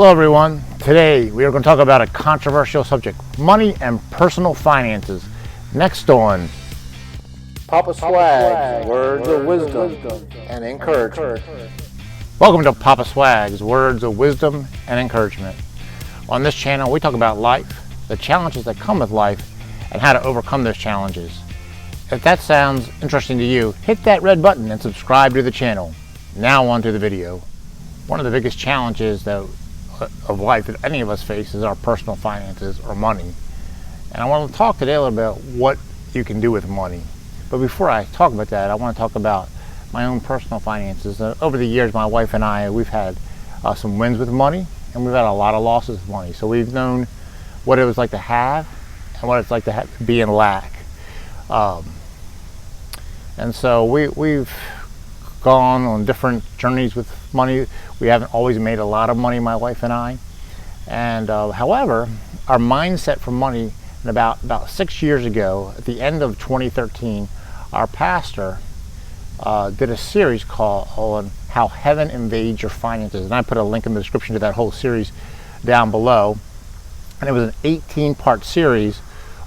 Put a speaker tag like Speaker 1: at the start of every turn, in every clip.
Speaker 1: Hello everyone. Today we are going to talk about a controversial subject, money and personal finances. Next on Papa Swag's Words of Wisdom and Encouragement. Welcome to Papa Swag's Words of Wisdom and Encouragement. On this channel we talk about life, the challenges that come with life, and how to overcome those challenges. If that sounds interesting to you, hit that red button and subscribe to the channel. Now on to the video. One of the biggest challenges of life that any of us face is our personal finances or money. And I want to talk today a little bit about what you can do with money. But before I talk about that, I want to talk about my own personal finances. Over the years, my wife and I, we've had some wins with money, and we've had a lot of losses with money. So we've known what it was like to have and what it's like to be in lack. And so we've gone on different journeys with money. We haven't always made a lot of money, my wife and I. And however, our mindset for money, and about 6 years ago, at the end of 2013, our pastor did a series called on how heaven invades your finances. And I put a link in the description to that whole series down below. And it was an 18-part series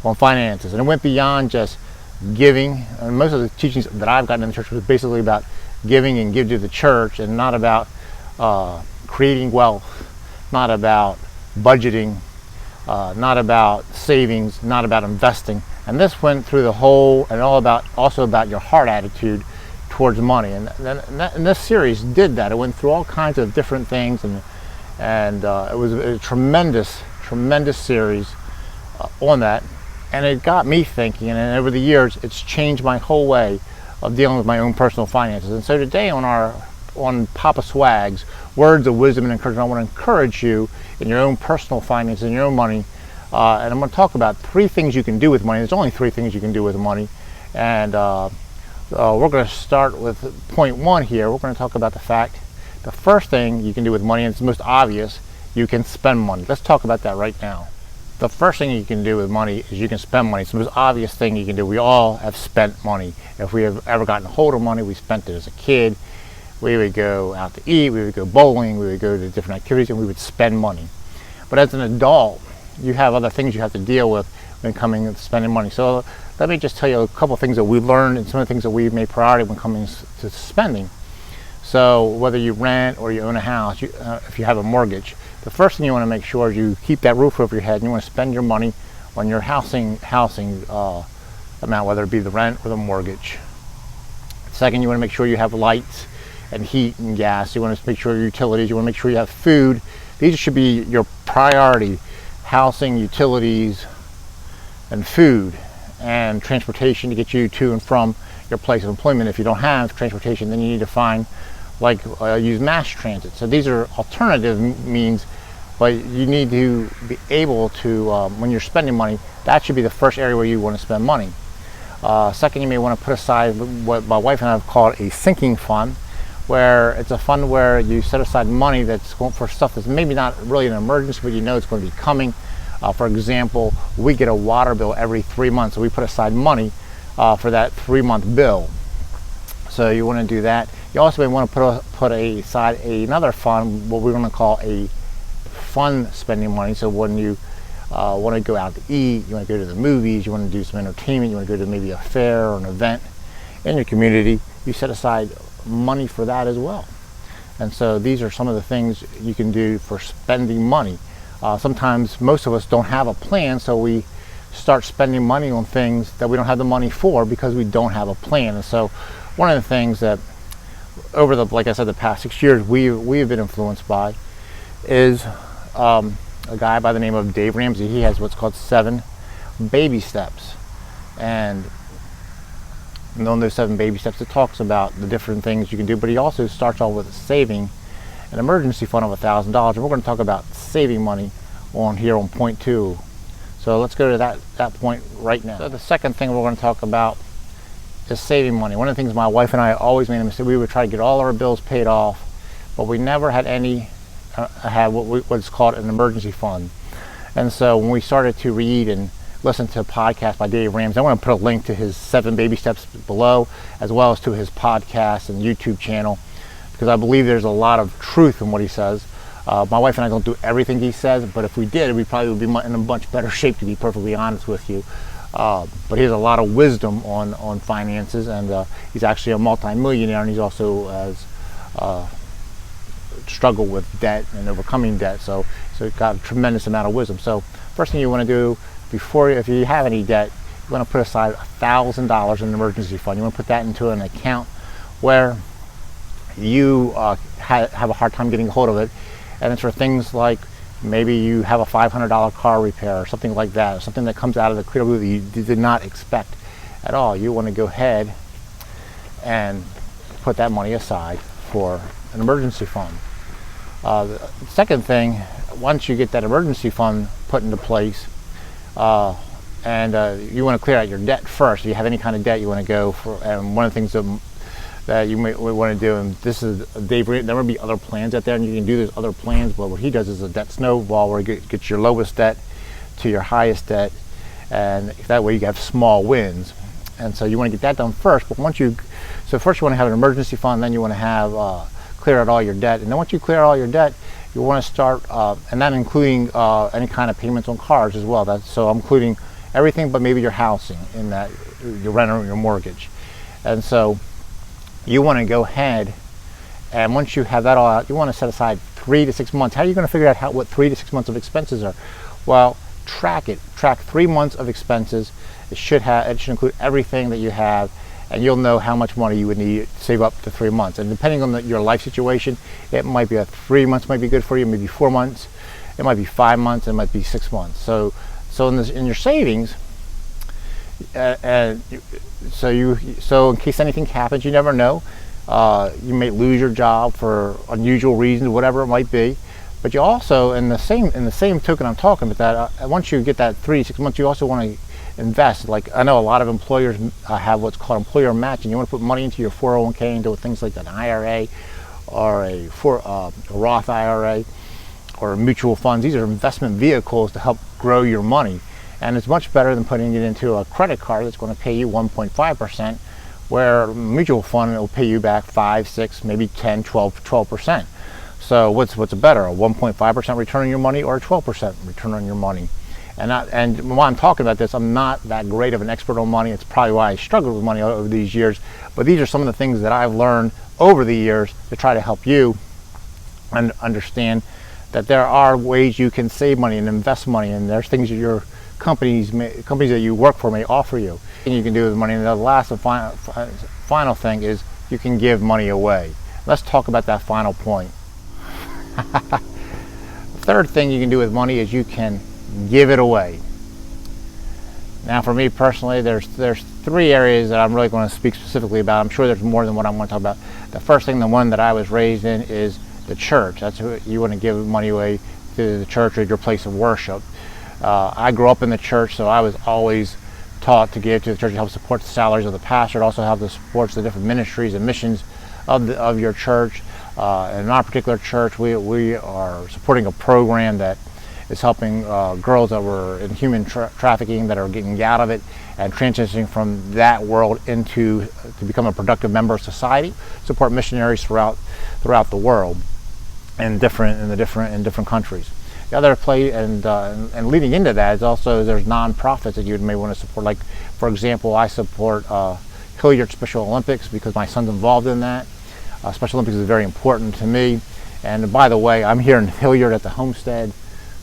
Speaker 1: on finances. And it went beyond just giving. And most of the teachings that I've gotten in the church was basically about giving and give to the church, and not about creating wealth, not about budgeting, not about savings, not about investing. And this went through the whole, and also about your heart attitude towards money. And this series did that. It went through all kinds of different things, and it was a tremendous series on that. And it got me thinking, and over the years, it's changed my whole way of dealing with my own personal finances. And so today on Papa Swag's Words of Wisdom and Encouragement, I want to encourage you in your own personal finances and your own money. And I'm going to talk about 3 things you can do with money. There's only 3 things you can do with money. And we're going to start with point 1 here. We're going to talk about the first thing you can do with money, and it's the most obvious, you can spend money. Let's talk about that right now. The first thing you can do with money is you can spend money. It's the most obvious thing you can do. We all have spent money. If we have ever gotten a hold of money, we spent it as a kid. We would go out to eat, we would go bowling, we would go to different activities, and we would spend money. But as an adult, you have other things you have to deal with when coming to spending money. So let me just tell you a couple of things that we've learned and some of the things that we've made priority when coming to spending. So whether you rent or you own a house, if you have a mortgage, the first thing you want to make sure is you keep that roof over your head, and you want to spend your money on your housing amount, whether it be the rent or the mortgage. Second, you want to make sure you have lights and heat and gas. You want to make sure your utilities, you want to make sure you have food. These should be your priority: housing, utilities, and food, and transportation to get you to and from your place of employment. If you don't have transportation, then you need to find, use mass transit. So these are alternative means, but you need to be able to, when you're spending money, that should be the first area where you want to spend money. Second, you may want to put aside what my wife and I have called a sinking fund, where it's a fund where you set aside money that's going for stuff that's maybe not really an emergency, but you know it's going to be coming. For example, we get a water bill every 3 months, so we put aside money for that 3-month bill. So you want to do that. You also may want to put aside another fund, what we're going to call a fun spending money. So when you want to go out to eat, you want to go to the movies, you want to do some entertainment, you want to go to maybe a fair or an event in your community, you set aside money for that as well. And so these are some of the things you can do for spending money. Sometimes most of us don't have a plan, so we start spending money on things that we don't have the money for because we don't have a plan. And so one of the things that over like I said, the past 6 years we've been influenced by is a guy by the name of Dave Ramsey. He has what's called 7 baby steps, and on those 7 baby steps it talks about the different things you can do, but he also starts off with saving an emergency fund of $1,000, and we're going to talk about saving money on point 2. So let's go to that point right now. So the second thing we're going to talk about is saving money. One of the things my wife and I always made a mistake, we would try to get all our bills paid off, but we never had what's called an emergency fund. And so when we started to read and listen to a podcast by Dave Ramsey, I want to put a link to his 7 baby steps below, as well as to his podcast and YouTube channel, because I believe there's a lot of truth in what he says. My wife and I don't do everything he says, but if we did, we probably would be in a much better shape, to be perfectly honest with you. But he has a lot of wisdom on finances, and he's actually a multi-millionaire, and he's also has struggled with debt and overcoming debt. So he's got a tremendous amount of wisdom. So first thing you want to do before, if you have any debt, you want to put aside $1,000 in an emergency fund. You want to put that into an account where you have a hard time getting a hold of it, and it's for things like maybe you have a $500 car repair or something like that, or something that comes out of the clear blue that you did not expect at all. You want to go ahead and put that money aside for an emergency fund. The second thing, once you get that emergency fund put into place, and you want to clear out your debt first. If you have any kind of debt, you want to go for, and one of the things that you may want to do, and this is Dave, there will be other plans out there, and you can do those other plans, but what he does is a debt snowball, where you get your lowest debt to your highest debt, and that way you have small wins. And so you want to get that done first. But so first you want to have an emergency fund, then you want to have clear out all your debt, and then once you clear out all your debt, you want to start, and that including any kind of payments on cars as well. So I'm including everything but maybe your housing in that, your rent or your mortgage. And so you want to go ahead, and once you have that all out, you want to set aside 3 to 6 months. How are you going to figure out what 3 to 6 months of expenses are? Well, track it. Track 3 months of expenses. It should include everything that you have, and you'll know how much money you would need to save up to 3 months. And depending on your life situation, it might be 3 months might be good for you, maybe 4 months, it might be 5 months, it might be 6 months. So in your savings, so in case anything happens, you never know. You may lose your job for unusual reasons, whatever it might be. But you also, in the same token I'm talking about, that once you get that 3 to 6 months, you also want to invest. Like, I know a lot of employers have what's called employer matching. You want to put money into your 401k, into things like an IRA or a Roth IRA or mutual funds. These are investment vehicles to help grow your money. And it's much better than putting it into a credit card that's going to pay you 1.5%, where a mutual fund will pay you back 5, 6, maybe 10, 12%. So what's better, a 1.5% return on your money or a 12% return on your money? And while I'm talking about this, I'm not that great of an expert on money. It's probably why I struggled with money over these years. But these are some of the things that I've learned over the years to try to help you and understand that there are ways you can save money and invest money, and there's things that your companies that you work for may offer you. And you can do with money. And the last and final thing is you can give money away. Let's talk about that final point. The third thing you can do with money is you can give it away. Now, for me personally, there's 3 areas that I'm really going to speak specifically about. I'm sure there's more than what I want to talk about. The first thing, the one that I was raised in, is the church. That's who you want to give money away to, the church or your place of worship. I grew up in the church, so I was always taught to give to the church to help support the salaries of the pastor. It also helps to support the different ministries and missions of your church. In our particular church, we are supporting a program that is helping girls that were in human trafficking, that are getting out of it and transitioning from that world to become a productive member of society. Support missionaries throughout the world in different countries. The other play, and leading into that is also there's nonprofits that you may want to support. Like, for example, I support Hilliard Special Olympics because my son's involved in that. Special Olympics is very important to me. And by the way, I'm here in Hilliard at the Homestead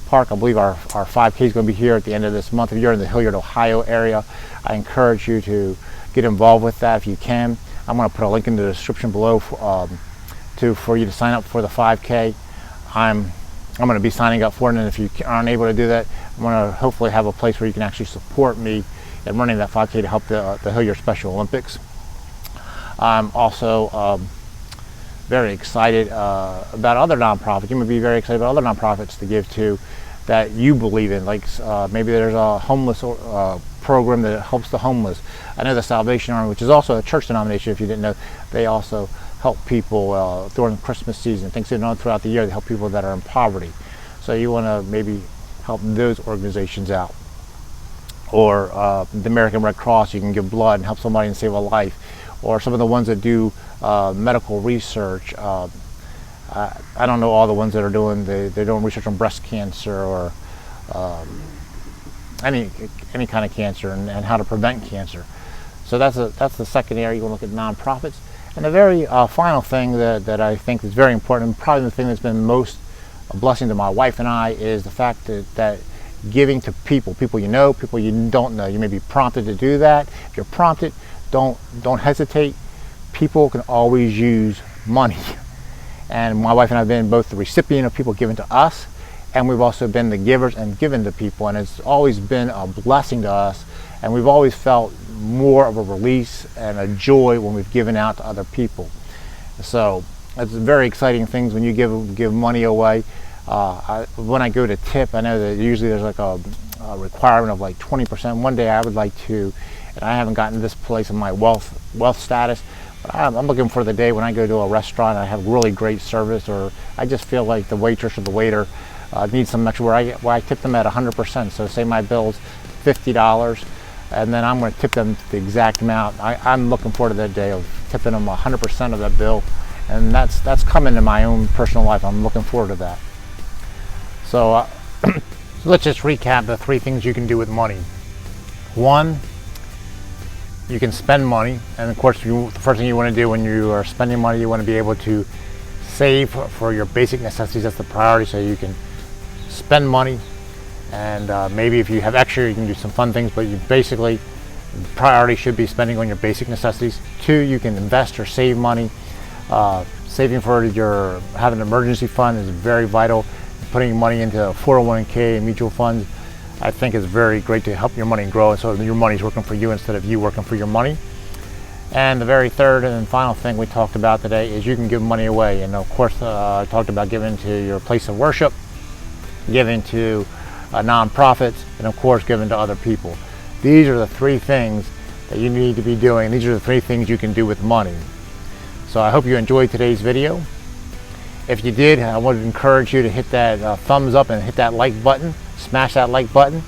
Speaker 1: Park. I believe our 5K is going to be here at the end of this month. If you're in the Hilliard, Ohio area, I encourage you to get involved with that if you can. I'm going to put a link in the description below for you to sign up for the 5K. I'm going to be signing up for it, and if you aren't able to do that, I'm going to hopefully have a place where you can actually support me in running that 5K to help the Hilliard Special Olympics. I'm also very excited about other nonprofits. You may be very excited about other nonprofits to give to that you believe in. Like maybe there's a homeless program that helps the homeless. I know the Salvation Army, which is also a church denomination, if you didn't know, they also help people during Christmas season, things that are throughout the year. They help people that are in poverty. So you want to maybe help those organizations out. Or the American Red Cross, you can give blood and help somebody and save a life. Or some of the ones that do medical research. I don't know all the ones that are doing, they're doing research on breast cancer or any kind of cancer and how to prevent cancer. So that's the second area. You want to look at nonprofits. And the very final thing that I think is very important, and probably the thing that's been most a blessing to my wife and I, is the fact that giving to people you know, people you don't know. You may be prompted to do that. If you're prompted, don't hesitate. People can always use money. And my wife and I have been both the recipient of people giving to us, and we've also been the givers and given to people, and it's always been a blessing to us, and we've always felt more of a release and a joy when we've given out to other people. So it's very exciting things when you give money away. When I go to tip, I know that usually there's like a requirement of like 20%. One day I would like to, and I haven't gotten to this place in my wealth status, but I'm looking for the day when I go to a restaurant and I have really great service, or I just feel like the waitress or the waiter needs some extra, where I tip them at 100%. So say my bill's $50, and then I'm going to tip them the exact amount. I'm looking forward to that day of tipping them 100% of that bill, and that's coming in my own personal life. I'm looking forward to that. So let's just recap the 3 things you can do with money. 1, you can spend money, and of course the first thing you want to do when you are spending money, you want to be able to save for your basic necessities. That's the priority. So you can spend money, and maybe if you have extra, you can do some fun things, but you basically, priority should be spending on your basic necessities. 2, you can invest or save money. Saving for having an emergency fund is very vital. Putting money into 401k and mutual funds, I think, is very great to help your money grow, so your money's working for you instead of you working for your money. And the very third and final thing we talked about today is you can give money away. And of course, I talked about giving to your place of worship, giving to nonprofits, and of course giving to other people. These are the 3 things that you need to be doing. These are the 3 things you can do with money. So I hope you enjoyed today's video. If you did, I would encourage you to hit that thumbs up and hit that like button. Smash that like button.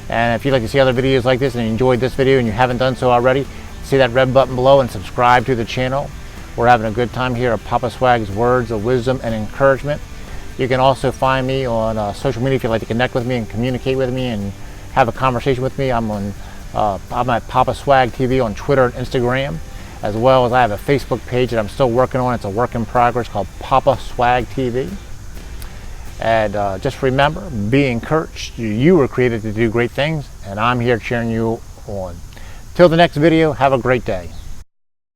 Speaker 1: And if you'd like to see other videos like this and you enjoyed this video and you haven't done so already, see that red button below and subscribe to the channel. We're having a good time here at Papa Swag's Words of Wisdom and Encouragement. You can also find me on social media if you'd like to connect with me and communicate with me and have a conversation with me. I'm at Papa Swag TV on Twitter and Instagram, as well as I have a Facebook page that I'm still working on. It's a work in progress called Papa Swag TV. And just remember, be encouraged. You were created to do great things, and I'm here cheering you on. Till the next video, have a great day.